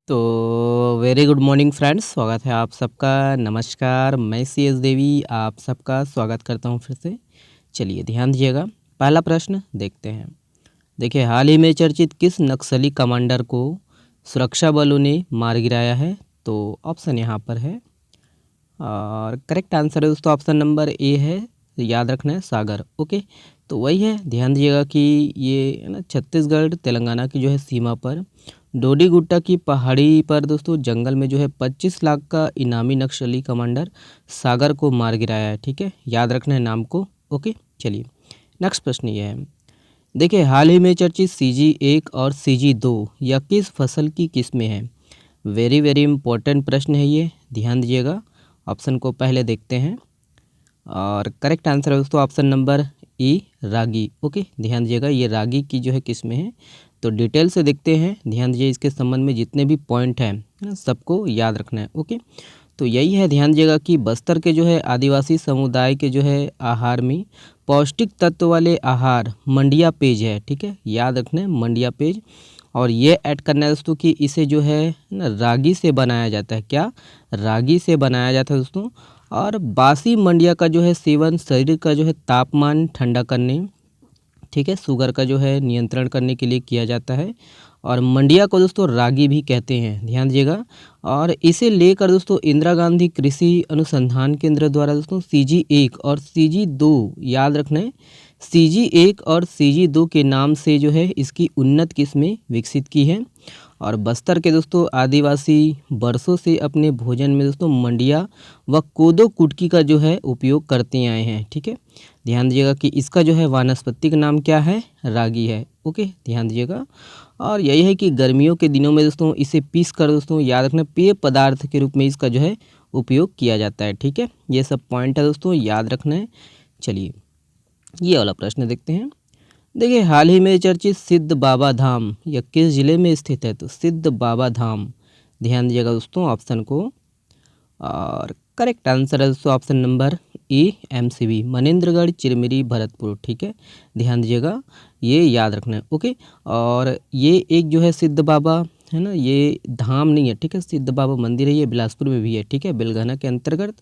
तो very good morning friends, स्वागत है आप सबका। नमस्कार, मैं सी एस देवी आप सबका स्वागत करता हूं फिर से। चलिए ध्यान दीजिएगा, पहला प्रश्न देखते हैं। देखिए, हाल ही में चर्चित किस नक्सली कमांडर को सुरक्षा बलों ने मार गिराया है? तो ऑप्शन यहाँ पर है और करेक्ट आंसर है दोस्तों ऑप्शन नंबर ए है। याद रखना है सागर। ओके, तो वही है, ध्यान दीजिएगा कि ये है ना छत्तीसगढ़ तेलंगाना की जो है सीमा पर डोडी गुट्टा की पहाड़ी पर दोस्तों जंगल में जो है 25 लाख का इनामी नक्सली कमांडर सागर को मार गिराया है। ठीक है, याद रखना है नाम को। ओके, चलिए नेक्स्ट प्रश्न ये है। देखिए, हाल ही में चर्चित CG1 और CG2 यह किस फसल की किस्में हैं? वेरी वेरी इंपॉर्टेंट प्रश्न है ये, ध्यान दीजिएगा। ऑप्शन को पहले देखते हैं और करेक्ट आंसर है दोस्तों ऑप्शन नंबर ई, रागी। ओके, ध्यान दीजिएगा, ये रागी की जो है किस्में हैं। तो डिटेल से देखते हैं, ध्यान दीजिए, इसके संबंध में जितने भी पॉइंट हैं सबको याद रखना है। ओके, तो यही है, ध्यान दीजिएगा कि बस्तर के जो है आदिवासी समुदाय के जो है आहार में पौष्टिक तत्व वाले आहार मंडिया पेज है। ठीक है, याद रखना है मंडिया पेज। और ये ऐड करना है दोस्तों कि इसे जो है ना रागी से बनाया जाता है। क्या? रागी से बनाया जाता है दोस्तों। और बासी मंडिया का जो है सेवन शरीर का जो है तापमान ठंडा करने, ठीक है, शुगर का जो है नियंत्रण करने के लिए किया जाता है। और मंडिया को दोस्तों रागी भी कहते हैं, ध्यान दीजिएगा। और इसे लेकर दोस्तों इंदिरा गांधी कृषि अनुसंधान केंद्र द्वारा दोस्तों CG1 और CG2, याद रखना है, CG1 और CG2 के नाम से जो है इसकी उन्नत किस्में विकसित की हैं। और बस्तर के दोस्तों आदिवासी बरसों से अपने भोजन में दोस्तों मंडिया व कोदो कुटकी का जो है उपयोग करते आए हैं। ठीक है, ध्यान दीजिएगा कि इसका जो है वानस्पतिक नाम क्या है? रागी है। ओके, ध्यान दीजिएगा। और यही है कि गर्मियों के दिनों में दोस्तों इसे पीस कर दोस्तों याद रखना पेय पदार्थ के रूप में इसका जो है उपयोग किया जाता है। ठीक है, ये सब पॉइंट है दोस्तों, याद रखना है। चलिए ये वाला प्रश्न देखते हैं। देखिए, हाल ही में चर्चित सिद्ध बाबा धाम यह किस जिले में स्थित है? तो सिद्ध बाबा धाम, ध्यान दीजिएगा दोस्तों ऑप्शन को। और करेक्ट आंसर है दोस्तों ऑप्शन नंबर ए, MCB, मनेंद्रगढ़, चिरमिरी, भरतपुर। ठीक है, ध्यान दीजिएगा, ये याद रखना है। ओके, और ये एक जो है सिद्ध बाबा है ना, ये धाम नहीं है। ठीक है, सिद्ध बाबा मंदिर है, ये बिलासपुर में भी है। ठीक है, बेलगाना के अंतर्गत।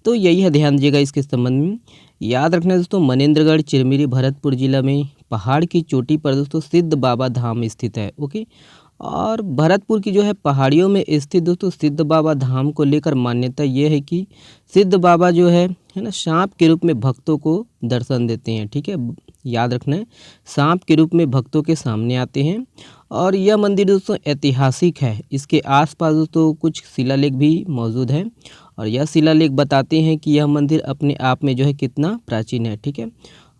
तो यही है, ध्यान दीजिएगा इसके संबंध में। याद रखना है दोस्तों मनेंद्रगढ़, चिरमिरी, भरतपुर जिला में पहाड़ की चोटी पर दोस्तों सिद्ध बाबा धाम स्थित है। ओके, और भरतपुर की जो है पहाड़ियों में स्थित दोस्तों सिद्ध बाबा धाम को लेकर मान्यता ये है कि सिद्ध बाबा जो है ना सांप के रूप में भक्तों को दर्शन देते हैं। ठीक है, याद रखना है, सांप के रूप में भक्तों के सामने आते हैं। और यह मंदिर दोस्तों ऐतिहासिक है, इसके आसपास दोस्तों कुछ शिलालेख भी मौजूद हैं। और यह शिलालेख बताते हैं कि यह मंदिर अपने आप में जो है कितना प्राचीन है। ठीक है,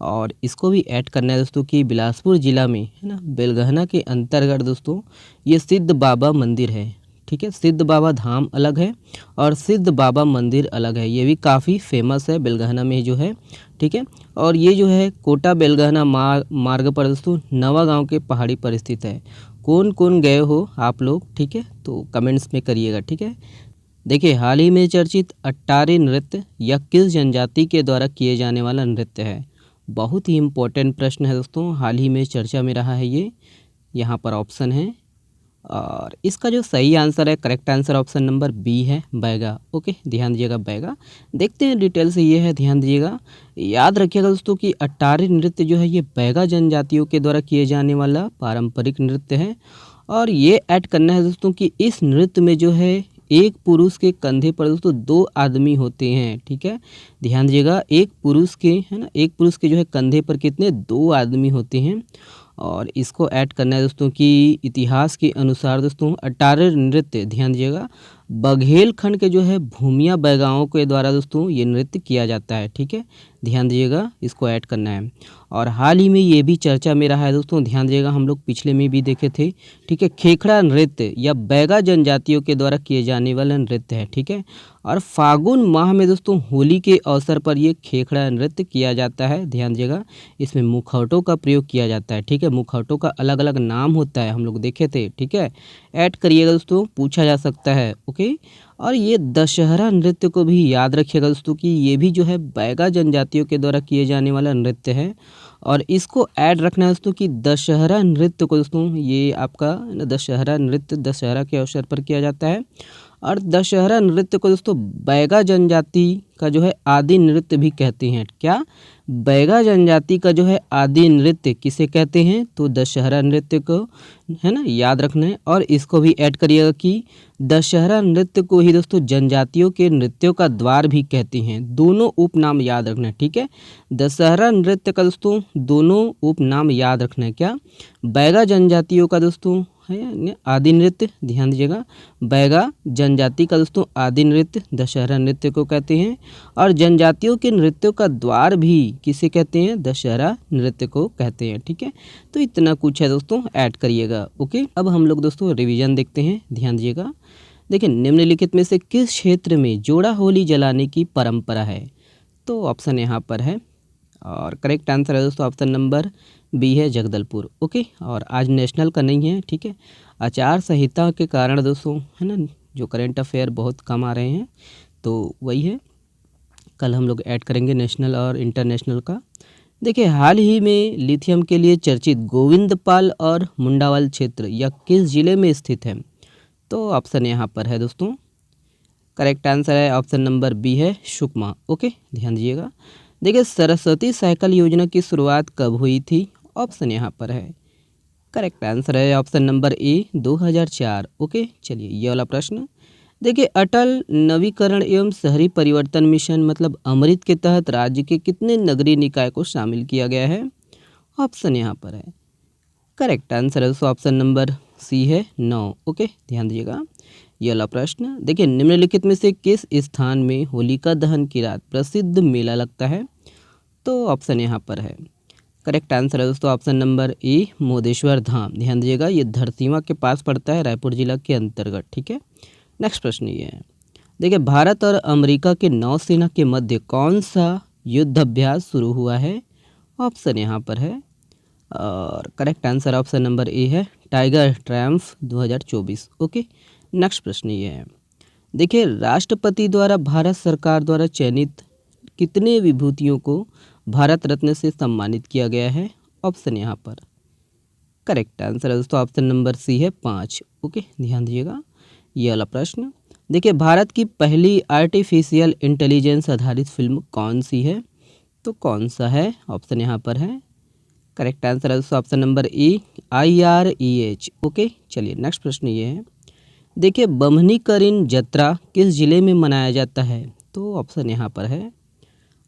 और इसको भी ऐड करना है दोस्तों कि बिलासपुर जिला में है ना बेलगहना के अंतर्गत दोस्तों ये सिद्ध बाबा मंदिर है। ठीक है, सिद्ध बाबा धाम अलग है और सिद्ध बाबा मंदिर अलग है, ये भी काफ़ी फेमस है बेलगहना में जो है। ठीक है, और ये जो है कोटा बेलगहना मार्ग पर दोस्तों नवा गांव के पहाड़ी पर स्थित है। कौन कौन गए हो आप लोग? ठीक है, तो कमेंट्स में करिएगा। ठीक है, देखिए, हाल ही में चर्चित अट्टारी नृत्य यह किस जनजाति के द्वारा किए जाने वाला नृत्य है? बहुत ही इम्पोर्टेंट प्रश्न है दोस्तों, हाल ही में चर्चा में रहा है ये। यहाँ पर ऑप्शन है और इसका जो सही आंसर है, correct answer option number B है, बैगा। ओके, ध्यान दीजिएगा, बैगा। देखते हैं डिटेल से, ये है, ध्यान दीजिएगा। याद रखिएगा दोस्तों कि अट्टारी नृत्य जो है ये बैगा जनजातियों के द्वारा किए जाने वाला पारंपरिक नृत्य है। और ये ऐड करना है दोस्तों कि इस नृत्य में जो है एक पुरुष के कंधे पर दोस्तों 2 आदमी होते हैं। ठीक है, ध्यान दीजिएगा, एक पुरुष के है ना, एक पुरुष के जो है कंधे पर कितने 2 आदमी होते हैं। और इसको ऐड करना है दोस्तों कि इतिहास के अनुसार दोस्तों अट्टारी नृत्य, ध्यान दीजिएगा, बघेल खंड के जो है भूमिया बैगाओं के द्वारा दोस्तों ये नृत्य किया जाता है। ठीक है, ध्यान दीजिएगा, इसको ऐड करना है। और हाल ही में ये भी चर्चा में रहा है दोस्तों, ध्यान दीजिएगा, हम लोग पिछले में भी देखे थे। ठीक है, खेखड़ा नृत्य या बैगा जनजातियों के द्वारा किए जाने वाला नृत्य है। ठीक है, और फागुन माह में दोस्तों होली के अवसर पर ये खेखड़ा नृत्य किया जाता है। ध्यान दीजिएगा, इसमें मुखौटों का प्रयोग किया जाता है। ठीक है, मुखौटों का अलग अलग नाम होता है, हम लोग देखे थे। ठीक है, ऐड करिएगा दोस्तों, पूछा जा सकता है। ओके, और ये दशहरा नृत्य को भी याद रखिएगा दोस्तों कि ये भी जो है बैगा जनजातियों के द्वारा किए जाने वाला नृत्य है। और इसको ऐड रखना है दोस्तों कि दशहरा नृत्य को दोस्तों, ये आपका दशहरा नृत्य दशहरा के अवसर पर किया जाता है। और दशहरा नृत्य को दोस्तों बैगा जनजाति का जो है आदि नृत्य भी कहते हैं। क्या? बैगा जनजाति का जो है आदि नृत्य किसे कहते हैं? तो दशहरा नृत्य को, है ना, याद रखना है। और इसको भी ऐड करिएगा कि दशहरा नृत्य को ही दोस्तों जनजातियों के नृत्यों का द्वार भी कहते हैं। दोनों उपनाम याद रखना है, ठीक है। दशहरा नृत्य का दोस्तों दोनों उपनाम याद रखना है। क्या? बैगा जनजातियों का दोस्तों है आदि नृत्य, ध्यान दीजिएगा, बैगा जनजाति का दोस्तों आदि नृत्य दशहरा नृत्य को कहते हैं। और जनजातियों के नृत्यों का द्वार भी किसे कहते हैं? दशहरा नृत्य को कहते हैं, ठीक है। तो इतना कुछ है दोस्तों, ऐड करिएगा। ओके, अब हम लोग दोस्तों रिवीजन देखते हैं, ध्यान दीजिएगा। देखिए, निम्नलिखित में से किस क्षेत्र में जोड़ा होली जलाने की परंपरा है? तो ऑप्शन यहाँ पर है, और करेक्ट आंसर है दोस्तों ऑप्शन नंबर बी है, जगदलपुर। ओके, और आज नेशनल का नहीं है, ठीक है। आचार संहिता के कारण दोस्तों, है ना, जो करेंट अफेयर बहुत कम आ रहे हैं, तो वही है। कल हम लोग ऐड करेंगे नेशनल और इंटरनेशनल का। देखिए, हाल ही में लिथियम के लिए चर्चित गोविंदपाल और मुंडावल क्षेत्र यह किस जिले में स्थित है? तो ऑप्शन यहाँ पर है दोस्तों, करेक्ट आंसर है ऑप्शन नंबर बी है, सुकमा। ओके, ध्यान दीजिएगा। देखिए, सरस्वती साइकिल योजना की शुरुआत कब हुई थी? ऑप्शन यहाँ पर है, करेक्ट आंसर है ऑप्शन नंबर ए, 2004। ओके, चलिए ये वाला प्रश्न। देखिए, अटल नवीकरण एवं शहरी परिवर्तन मिशन मतलब अमृत के तहत राज्य के कितने नगरीय निकाय को शामिल किया गया है? ऑप्शन यहाँ पर है, करेक्ट आंसर है दोस्तों ऑप्शन नंबर सी है, 9। ओके, ध्यान दीजिएगा। ये वाला प्रश्न। देखिए, निम्नलिखित में से किस स्थान में होलिका दहन की रात प्रसिद्ध मेला लगता है? तो ऑप्शन यहाँ पर है, करेक्ट आंसर है दोस्तों ऑप्शन नंबर ए, मोदेश्वर धाम। ध्यान दीजिएगा, ये धरसींवा के पास पड़ता है, रायपुर जिला के अंतर्गत, ठीक है। नेक्स्ट प्रश्न ये है। देखिए, भारत और अमेरिका के नौसेना के मध्य कौन सा युद्ध अभ्यास शुरू हुआ है? ऑप्शन यहाँ पर है, और करेक्ट आंसर ऑप्शन नंबर ए है, टाइगर ट्रायम्फ 2024। ओके, नेक्स्ट प्रश्न ये है। देखिए, राष्ट्रपति द्वारा भारत सरकार द्वारा चयनित कितने विभूतियों को भारत रत्न से सम्मानित किया गया है? ऑप्शन यहाँ पर, करेक्ट आंसर है दोस्तों ऑप्शन नंबर सी है, 5। ओके, ध्यान दीजिएगा। ये वाला प्रश्न। देखिए, भारत की पहली आर्टिफिशियल इंटेलिजेंस आधारित फिल्म कौन सी है? तो कौन सा है? ऑप्शन यहाँ पर है, करेक्ट आंसर है दोस्तों ऑप्शन नंबर ई, IREH। ओके, चलिए नेक्स्ट प्रश्न ये है। देखिए, बमनी करीन जत्रा किस जिले में मनाया जाता है? तो ऑप्शन यहाँ पर है,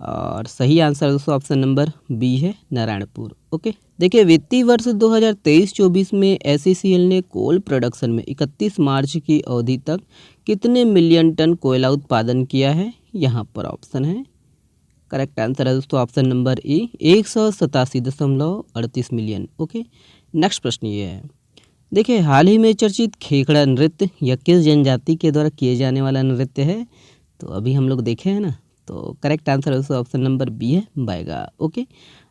और सही आंसर दोस्तों ऑप्शन नंबर बी है, नारायणपुर। ओके, देखिए, वित्तीय वर्ष 2023-24 में SECL ने कोल प्रोडक्शन में 31 मार्च की अवधि तक कितने मिलियन टन कोयला उत्पादन किया है? यहाँ पर ऑप्शन है, करेक्ट आंसर है दोस्तों ऑप्शन नंबर ए, 187.38 मिलियन। ओके, नेक्स्ट प्रश्न ये है। देखिए, हाल ही में चर्चित खेखड़ा नृत्य यह किस जनजाति के द्वारा किए जाने वाला नृत्य है? तो अभी हम लोग देखे हैं ना, तो करेक्ट आंसर है ऑप्शन नंबर बी है, बैगा। ओके,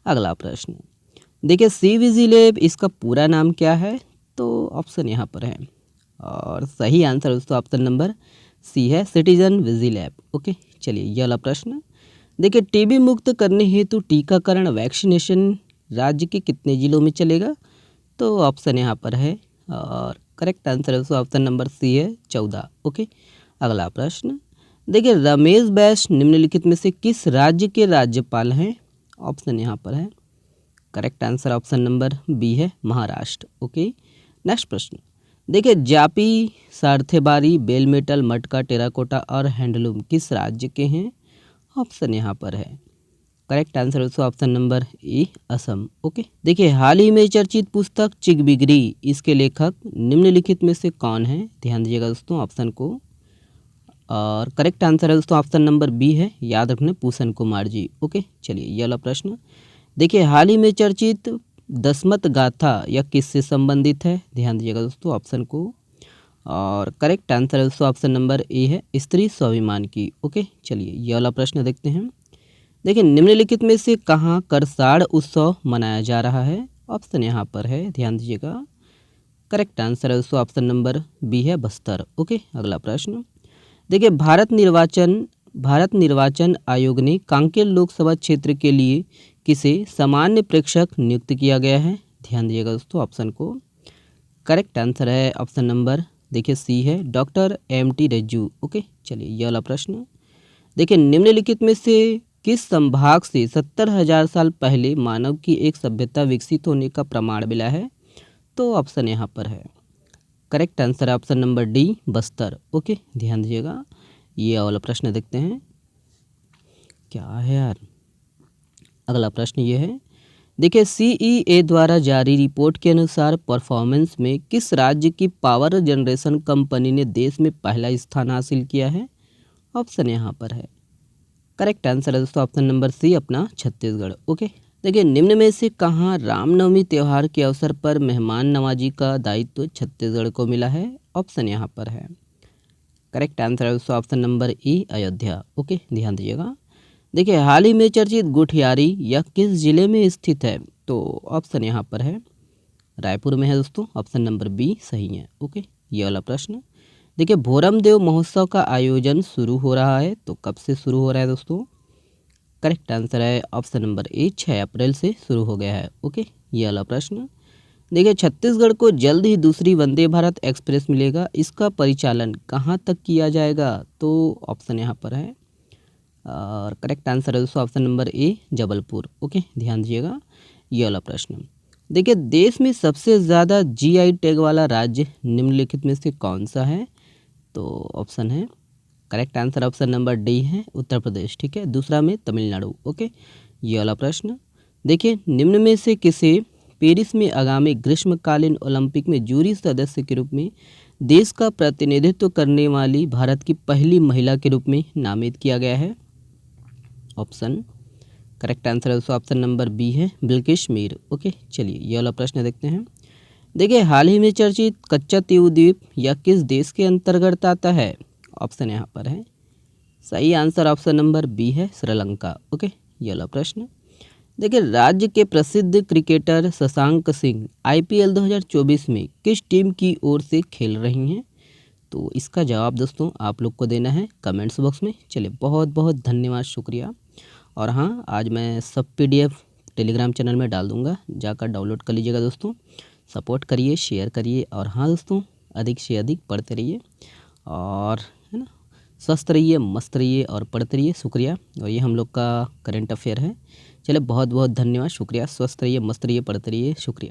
अगला प्रश्न। देखिए, CVGLab इसका पूरा नाम क्या है? तो ऑप्शन यहाँ पर है, और सही आंसर दोस्तों ऑप्शन नंबर सी है, सिटीजन विजिलैब। ओके, चलिए ये वाला प्रश्न। देखिए, TB मुक्त करने हेतु टीकाकरण वैक्सीनेशन राज्य के कितने जिलों में चलेगा? तो ऑप्शन यहाँ पर है, और करेक्ट आंसर है ऑप्शन नंबर सी है, 14। ओके, अगला प्रश्न। देखिए, रमेश बैस निम्नलिखित में से किस राज्य के राज्यपाल हैं? ऑप्शन यहाँ पर है, correct answer option number B है, महाराष्ट्र। ओके, नेक्स्ट प्रश्न। देखिए, जापी, सार्थेबारी, बेल मेटल, मटका, टेराकोटा और हैंडलूम किस राज्य के हैं? ऑप्शन यहाँ पर है, correct answer option number A, Assam. Okay, देखिए, हाल ही में चर्चित पुस्तक चिकबिगरी इसके लेखक निम्नलिखित में से कौन है? ध्यान दीजिएगा दोस्तों ऑप्शन को, और करेक्ट आंसर है दोस्तों ऑप्शन नंबर बी है, याद रखना, पूषण कुमार जी। ओके, चलिए ये वाला प्रश्न। देखिए, हाल ही में चर्चित दशमत गाथा यह किससे संबंधित है? ध्यान दीजिएगा दोस्तों ऑप्शन को, और करेक्ट आंसर है दोस्तों ऑप्शन नंबर ए है, स्त्री स्वाभिमान की। ओके, चलिए ये वाला प्रश्न देखते हैं। देखिए, निम्नलिखित में से कहाँ करसाड़ उत्सव मनाया जा रहा है? ऑप्शन यहाँ पर है, ध्यान दीजिएगा, करेक्ट आंसर है दोस्तों ऑप्शन नंबर बी है, बस्तर। ओके, अगला प्रश्न। देखिए, भारत निर्वाचन आयोग ने कांकेर लोकसभा क्षेत्र के लिए किसे सामान्य प्रेक्षक नियुक्त किया गया है? ध्यान दीजिएगा दोस्तों ऑप्शन को। करेक्ट आंसर है ऑप्शन नंबर देखिए सी है, डॉक्टर एम.टी. रज्जू। ओके, चलिए ये वाला प्रश्न देखिए, निम्नलिखित में से किस संभाग से 70,000 साल पहले मानव की एक सभ्यता विकसित होने का प्रमाण मिला है? तो ऑप्शन यहाँ पर है, करेक्ट आंसर है option number D, Bastar. Okay, ध्यान दीजिएगा। ये वाला प्रश्न देखते हैं क्या है यार। अगला प्रश्न ये है, देखिए CEA द्वारा जारी रिपोर्ट के अनुसार परफॉर्मेंस में किस राज्य की पावर जनरेशन कंपनी ने देश में पहला स्थान हासिल किया है? ऑप्शन यहाँ पर है, करेक्ट आंसर है दोस्तों ऑप्शन नंबर सी, अपना छत्तीसगढ़। ओके, देखिए निम्न में से कहाँ रामनवमी त्यौहार के अवसर पर मेहमान नवाजी का दायित्व छत्तीसगढ़ को मिला है? ऑप्शन यहाँ पर है, करेक्ट आंसर है दोस्तों ऑप्शन नंबर ई, अयोध्या। ओके, ध्यान दीजिएगा। देखिए हाल ही में चर्चित गुठियारी यह किस जिले में स्थित है? तो ऑप्शन यहाँ पर है, रायपुर में है दोस्तों, ऑप्शन नंबर बी सही है। ओके, ये वाला प्रश्न देखिए, भोरम देव महोत्सव का आयोजन शुरू हो रहा है, तो कब से शुरू हो रहा है दोस्तों? करेक्ट आंसर है ऑप्शन नंबर ए, 6 अप्रैल से शुरू हो गया है। ओके, ये वाला प्रश्न देखिए, छत्तीसगढ़ को जल्द ही दूसरी वंदे भारत एक्सप्रेस मिलेगा, इसका परिचालन कहाँ तक किया जाएगा? तो ऑप्शन यहाँ पर है, और करेक्ट आंसर है दोस्तों ऑप्शन नंबर ए, जबलपुर। ओके, ध्यान दीजिएगा। ये वाला प्रश्न देखिए, देश में सबसे ज़्यादा GI टैग वाला राज्य निम्नलिखित में से कौन सा है? तो ऑप्शन है, correct answer option number D है, उत्तर प्रदेश। ठीक है, दूसरा में तमिलनाडु। ओके, ये वाला प्रश्न देखिए, निम्न में से किसे पेरिस में आगामी ग्रीष्मकालीन ओलंपिक में जूरी सदस्य के रूप में देश का प्रतिनिधित्व करने वाली भारत की पहली महिला के रूप में नामित किया गया है? ऑप्शन करेक्ट आंसर है दोस्तों ऑप्शन नंबर बी है, बिल्किश मीर। ओके, चलिए ये वाला प्रश्न देखते हैं। देखिए हाल ही में चर्चित कच्चतीव द्वीप यह किस देश के अंतर्गत आता है? ऑप्शन यहाँ पर है, सही आंसर ऑप्शन नंबर बी है, श्रीलंका। ओके, ये वाला प्रश्न देखिए, राज्य के प्रसिद्ध क्रिकेटर शशांक सिंह IPL 2024 में किस टीम की ओर से खेल रही हैं? तो इसका जवाब दोस्तों आप लोग को देना है कमेंट्स बॉक्स में। चलिए बहुत बहुत धन्यवाद, शुक्रिया। और हाँ, आज मैं सब PDF टेलीग्राम चैनल में डाल दूँगा, जाकर डाउनलोड कर लीजिएगा दोस्तों। सपोर्ट करिए, शेयर करिए, और हाँ दोस्तों, अधिक से अधिक पढ़ते रहिए, और है ना, स्वस्थ रहिए, मस्त रहिए और पढ़ते रहिए। शुक्रिया। और ये हम लोग का करंट अफेयर है। चलिए बहुत बहुत धन्यवाद, शुक्रिया। स्वस्थ रहिए, मस्त रहिए, पढ़ते रहिए। शुक्रिया।